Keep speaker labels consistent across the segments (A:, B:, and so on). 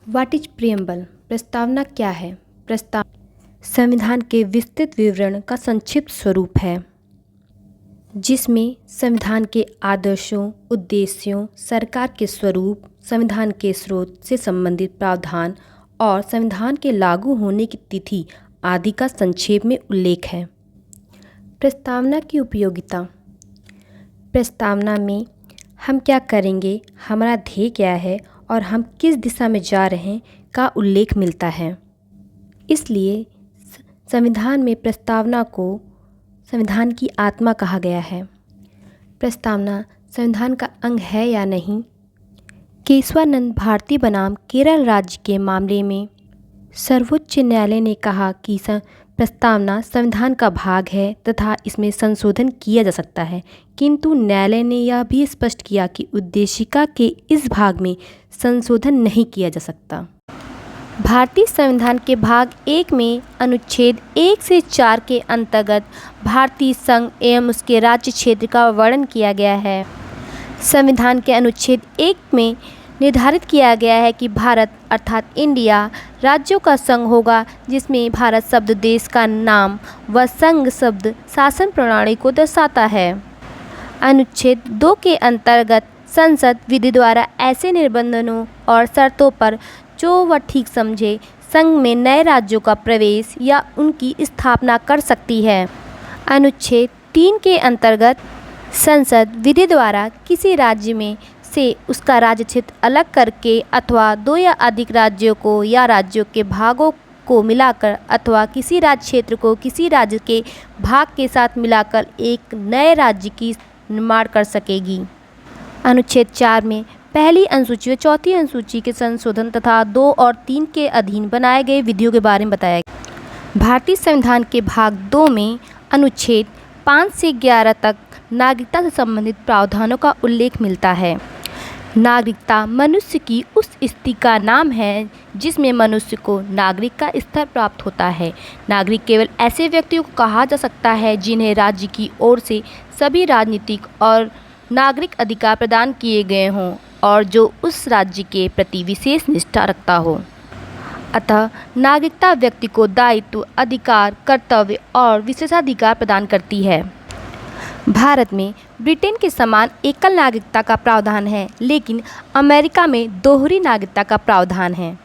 A: What is preamble? प्रस्तावना क्या है? संविधान के विस्तृत विवरण का संक्षिप्त स्वरूप है जिसमें संविधान के आदर्शों, उद्देश्यों, सरकार के स्वरूप, संविधान के स्रोत से संबंधित प्रावधान और संविधान के लागू होने की तिथि आदि का संक्षेप में उल्लेख है। प्रस्तावना की उपयोगिता। प्रस्तावना में हम क्या करेंगे, हमारा ध्येय क्या है और हम किस दिशा में जा रहे हैं का उल्लेख मिलता है। इसलिए संविधान में प्रस्तावना को संविधान की आत्मा कहा गया है। प्रस्तावना संविधान का अंग है या नहीं? केशवानंद भारती बनाम केरल राज्य के मामले में सर्वोच्च न्यायालय ने कहा कि प्रस्तावना संविधान का भाग है तथा इसमें संशोधन किया जा सकता है, किंतु न्यायालय ने यह भी स्पष्ट किया कि उद्देशिका के इस भाग में संशोधन नहीं किया जा सकता। भारतीय संविधान के भाग 1 में अनुच्छेद 1 से 4 के अंतर्गत भारतीय संघ एवं उसके राज्य क्षेत्र का वर्णन किया गया है। संविधान के अनुच्छेद 1 में निर्धारित किया गया है कि भारत अर्थात इंडिया राज्यों का संघ होगा, जिसमें भारत शब्द देश का नाम व संघ शब्द शासन प्रणाली को दर्शाता है। अनुच्छेद 2 के अंतर्गत संसद विधि द्वारा ऐसे निबंधनों और शर्तों पर जो वह ठीक समझे संघ में नए राज्यों का प्रवेश या उनकी स्थापना कर सकती है। अनुच्छेद 3 के अंतर्गत संसद विधि द्वारा किसी राज्य में से उसका राज्य क्षेत्र अलग करके अथवा 2 या अधिक राज्यों को या राज्यों के भागों को मिलाकर अथवा किसी राज्य क्षेत्र को किसी राज्य के भाग के साथ मिलाकर एक नए राज्य की निर्माण कर सकेगी। अनुच्छेद 4 में पहली अनुसूची व चौथी अनुसूची के संशोधन तथा 2 और 3 के अधीन बनाए गए विधियों के बारे में बताया गया। भारतीय संविधान के भाग 2 में अनुच्छेद 5 से 11 तक नागरिकता से संबंधित प्रावधानों का उल्लेख मिलता है। नागरिकता मनुष्य की उस स्थिति का नाम है जिसमें मनुष्य को नागरिक का स्तर प्राप्त होता है। नागरिक केवल ऐसे व्यक्तियों को कहा जा सकता है जिन्हें राज्य की ओर से सभी राजनीतिक और नागरिक अधिकार प्रदान किए गए हों और जो उस राज्य के प्रति विशेष निष्ठा रखता हो। अतः नागरिकता व्यक्ति को दायित्व, अधिकार, कर्तव्य और विशेषाधिकार प्रदान करती है। भारत में ब्रिटेन के समान एकल नागरिकता का प्रावधान है, लेकिन अमेरिका में दोहरी नागरिकता का प्रावधान है।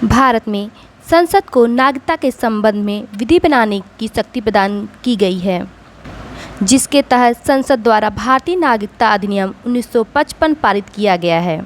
A: भारत में संसद को नागरिकता के संबंध में विधि बनाने की शक्ति प्रदान की गई है, जिसके तहत संसद द्वारा भारतीय नागरिकता अधिनियम 1955 पारित किया गया है।